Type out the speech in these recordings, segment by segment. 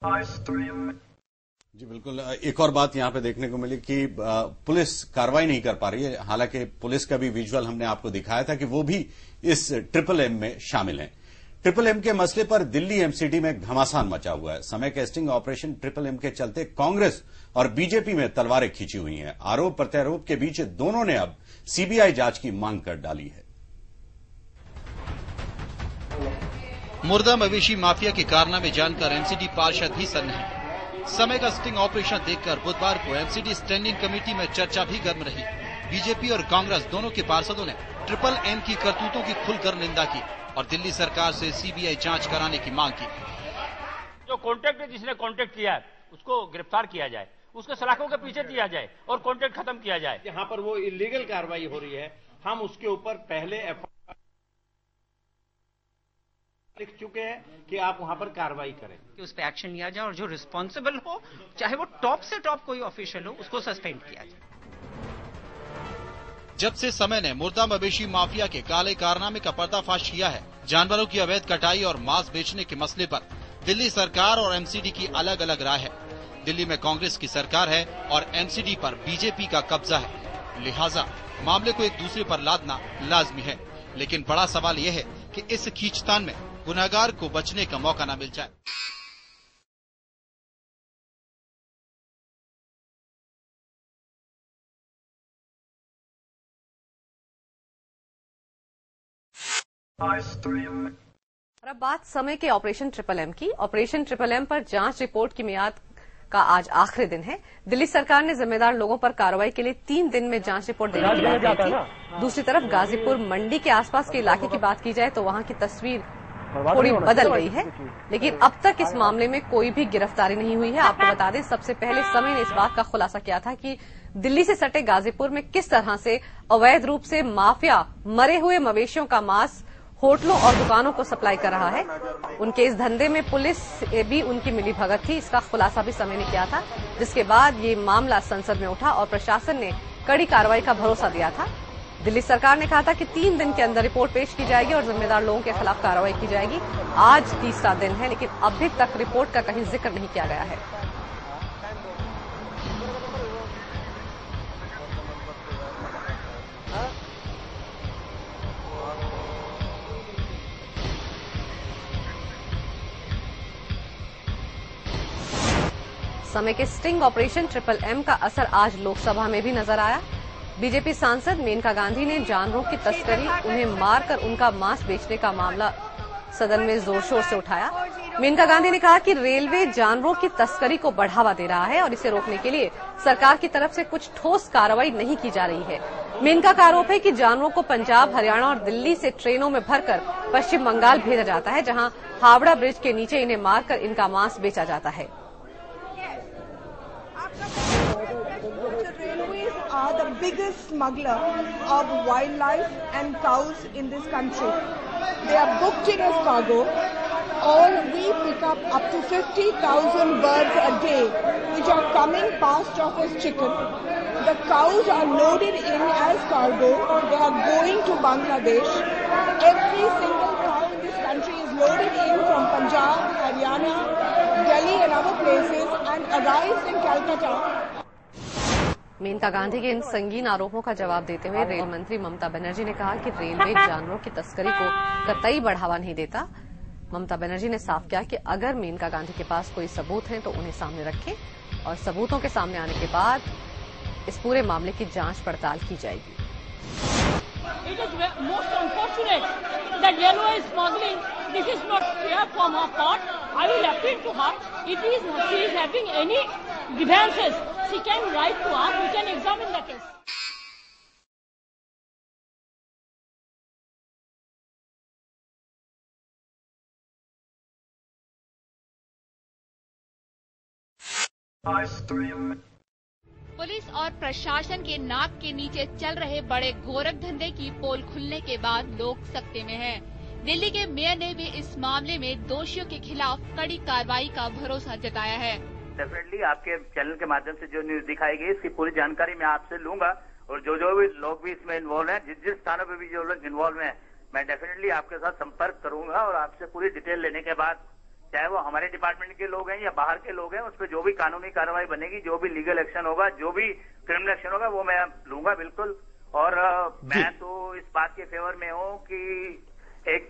जी बिल्कुल। एक और बात यहां पे देखने को मिली कि पुलिस कार्रवाई नहीं कर पा रही है। हालांकि पुलिस का भी विजुअल हमने आपको दिखाया था कि वो भी इस ट्रिपल एम में शामिल हैं। ट्रिपल एम के मसले पर दिल्ली एमसीडी में घमासान मचा हुआ है। समय के स्टिंग ऑपरेशन ट्रिपल एम के चलते कांग्रेस और बीजेपी में तलवारें खींची हुई हैं। आरोप प्रत्यारोप के बीच दोनों ने अब सीबीआई जांच की मांग कर डाली है। मुर्दा मवेशी माफिया के कारनामे जानकर एमसीडी पार्षद भी सन्न है। समय का स्टिंग ऑपरेशन देखकर बुधवार को एमसीडी स्टैंडिंग कमेटी में चर्चा भी गर्म रही। बीजेपी और कांग्रेस दोनों के पार्षदों ने ट्रिपल एम की करतूतों की खुलकर निंदा की और दिल्ली सरकार से सीबीआई जांच कराने की मांग की। जो कॉन्ट्रैक्ट है, जिसने कॉन्ट्रैक्ट किया है उसको गिरफ्तार किया जाए, उसको सलाखों के पीछे दिया जाए और कॉन्ट्रैक्ट खत्म किया जाए। यहाँ पर वो इलीगल कार्रवाई हो रही है, हम उसके ऊपर पहले लिख चुके हैं कि आप वहां पर कार्रवाई करें, कि उस पर एक्शन लिया जाए और जो रिस्पॉन्सिबल हो, चाहे वो टॉप से टॉप कोई ऑफिशियल हो, उसको सस्पेंड किया जाए। जब से समय ने मुर्दा मवेशी माफिया के काले कारनामे का पर्दाफाश किया है, जानवरों की अवैध कटाई और मांस बेचने के मसले पर दिल्ली सरकार और एमसीडी की अलग अलग राय है। दिल्ली में कांग्रेस की सरकार है और एमसीडी पर बीजेपी का कब्जा है, लिहाजा मामले को एक दूसरे पर लादना लाजमी है। लेकिन बड़ा सवाल यह है कि इस खींचतान में गुनहगार को बचने का मौका न मिल जाए। और अब बात समय के ऑपरेशन ट्रिपल एम की। ऑपरेशन ट्रिपल एम पर जांच रिपोर्ट की मियाद का आज आखिरी दिन है। दिल्ली सरकार ने जिम्मेदार लोगों पर कार्रवाई के लिए 3 दिन में जांच रिपोर्ट देने की बात की थी। दूसरी तरफ गाजीपुर मंडी के आसपास के इलाके की बात की जाए तो वहां की तस्वीर थोड़ी बदल गई है, लेकिन अब तक इस मामले में कोई भी गिरफ्तारी नहीं हुई है। आपको बता दें, सबसे पहले समय ने इस बात का खुलासा किया था कि दिल्ली से सटे गाजीपुर में किस तरह से अवैध रूप से माफिया मरे हुए मवेशियों का मांस होटलों और दुकानों को सप्लाई कर रहा है। उनके इस धंधे में पुलिस भी उनकी मिली भगत थी, इसका खुलासा भी समय ने किया था, जिसके बाद ये मामला संसद में उठा और प्रशासन ने कड़ी कार्रवाई का भरोसा दिया था। दिल्ली सरकार ने कहा था कि 3 दिन के अंदर रिपोर्ट पेश की जाएगी और जिम्मेदार लोगों के खिलाफ कार्रवाई की जाएगी। आज तीसरा दिन है, लेकिन अभी तक रिपोर्ट का कहीं जिक्र नहीं किया गया है। समय के स्टिंग ऑपरेशन ट्रिपल एम का असर आज लोकसभा में भी नजर आया। बीजेपी सांसद मेनका गांधी ने जानवरों की तस्करी, उन्हें मारकर उनका मांस बेचने का मामला सदन में जोर शोर से उठाया। मेनका गांधी ने कहा कि रेलवे जानवरों की तस्करी को बढ़ावा दे रहा है और इसे रोकने के लिए सरकार की तरफ से कुछ ठोस कार्रवाई नहीं की जा रही है। मेनका का आरोप है कि जानवरों को पंजाब, हरियाणा और दिल्ली से ट्रेनों में भरकर पश्चिम बंगाल भेजा जाता है, जहां हावड़ा ब्रिज के नीचे इन्हें मारकर इनका मांस बेचा जाता है। Are the biggest smuggler of wildlife and cows in this country. They are booked in as cargo. All we pick up to 50,000 birds a day, which are coming past off as chicken. The cows are loaded in as cargo. They are going to Bangladesh. Every single cow in this country is loaded in from Punjab, Haryana, Delhi and other places and arrives in Calcutta. Maneka Gandhi के इन संगीन आरोपों का जवाब देते हुए rail मंत्री ममता बनर्जी ने कहा कि रेलवे जानवरों की तस्करी को कतई बढ़ावा नहीं देता। ममता बनर्जी ने साफ किया कि अगर मेनका गांधी के पास कोई सबूत हैं तो उन्हें सामने रखें और सबूतों के सामने आने के बाद इस पूरे मामले की जांच पड़ताल की जाएगी। It is most unfortunate that railway is smuggling. This is not fair from her part. I will appeal to her. She is having any grievances, she can write to us. We can examine the case. Police और प्रशासन के नाक के नीचे चल रहे बड़े गोरख धंधे की पोल खुलने के बाद लोग सकते में हैं। दिल्ली के मेयर ने भी इस मामले में दोषियों के खिलाफ कड़ी कार्रवाई का भरोसा जताया है। डेफिनेटली आपके चैनल के माध्यम से जो न्यूज दिखाई गई इसकी पूरी जानकारी मैं आपसे लूंगा और जो भी लोग भी इसमें इन्वॉल्व हैं, जिस स्थानों पे भी जो लोग इन्वॉल्व हैं, मैं डेफिनेटली आपके साथ संपर्क करूंगा और आपसे पूरी डिटेल लेने के बाद चाहे वो हमारे डिपार्टमेंट के लोग हैं या बाहर के लोग हैं, उस पर जो भी कानूनी कार्रवाई बनेगी, जो भी लीगल एक्शन होगा, जो भी क्रिमिनल एक्शन होगा, वो मैं लूंगा बिल्कुल। और मैं तो इस बात के फेवर में हूँ कि एक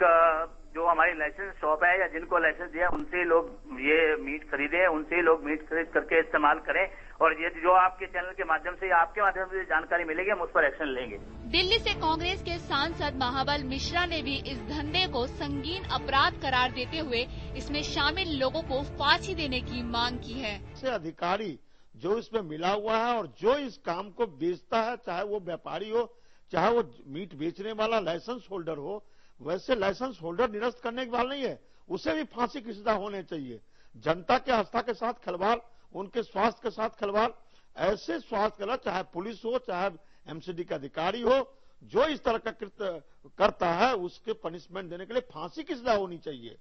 जो हमारी लाइसेंस शॉप है या जिनको लाइसेंस दिया उनसे लोग ये मीट खरीदे, उनसे लोग मीट खरीद करके इस्तेमाल करें। और ये जो आपके चैनल के माध्यम से या आपके माध्यम से जानकारी मिलेगी, हम उस पर एक्शन लेंगे। दिल्ली से कांग्रेस के सांसद महाबल मिश्रा ने भी इस धंधे को संगीन अपराध करार देते हुए इसमें शामिल लोगों को फांसी देने की मांग की है। अधिकारी जो इसमें मिला हुआ है और जो इस काम को बेचता है, चाहे वो व्यापारी हो, चाहे वो मीट बेचने वाला लाइसेंस होल्डर हो, वैसे लाइसेंस होल्डर निरस्त करने की बात नहीं है, उसे भी फांसी की सजा होनी चाहिए। जनता के आस्था के साथ खिलवाड़, उनके स्वास्थ्य के साथ खिलवाड़, ऐसे स्वास्थ्य के, चाहे पुलिस हो चाहे एमसीडी का अधिकारी हो, जो इस तरह का कृत्य करता है उसके पनिशमेंट देने के लिए फांसी की सजा होनी चाहिए।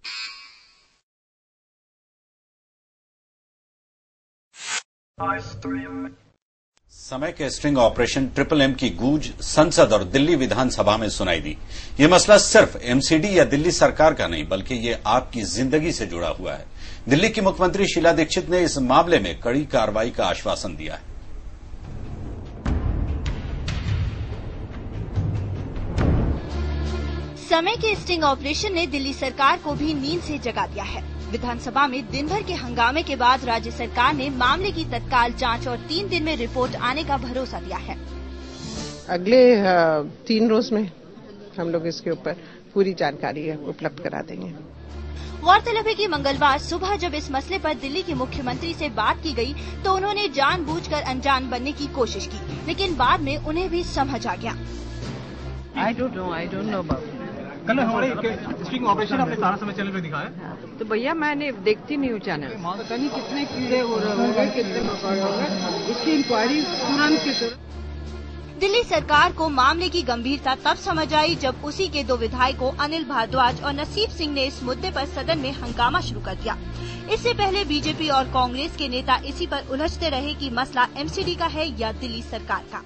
समय के स्ट्रिंग ऑपरेशन ट्रिपल एम की गूंज संसद और दिल्ली विधानसभा में सुनाई दी। ये मसला सिर्फ एमसीडी या दिल्ली सरकार का नहीं, बल्कि ये आपकी जिंदगी से जुड़ा हुआ है। दिल्ली की मुख्यमंत्री शीला दीक्षित ने इस मामले में कड़ी कार्रवाई का आश्वासन दिया है। समय के स्टिंग ऑपरेशन ने दिल्ली सरकार को भी नींद से जगा दिया है। विधानसभा में दिन भर के हंगामे के बाद राज्य सरकार ने मामले की तत्काल जांच और 3 दिन में रिपोर्ट आने का भरोसा दिया है। अगले 3 रोज में हम लोग इसके ऊपर पूरी जानकारी उपलब्ध करा देंगे। गौरतलब है कि मंगलवार सुबह जब इस मसले पर दिल्ली के मुख्यमंत्री से बात की गई तो उन्होंने जानबूझकर अनजान बनने की कोशिश की, लेकिन बाद में उन्हें भी समझ आ गया। I don't know बाबू। कल हमारे स्टिंग ऑपरेशन आपने सारा समय चैनल पे दिखाया, तो भैया मैंने देखती नहीं हूँ चैनल। कितने कीड़े हो रहे होंगे, कितने मकोड़े होंगे, इसकी इंक्वायरी तुरंत की तरह। दिल्ली सरकार को मामले की गंभीरता तब समझ आई जब उसी के 2 विधायकों अनिल भारद्वाज और नसीब सिंह ने इस मुद्दे पर सदन में हंगामा शुरू कर दिया। इससे पहले बीजेपी और कांग्रेस के नेता इसी पर उलझते रहे कि मसला एमसीडी का है या दिल्ली सरकार का।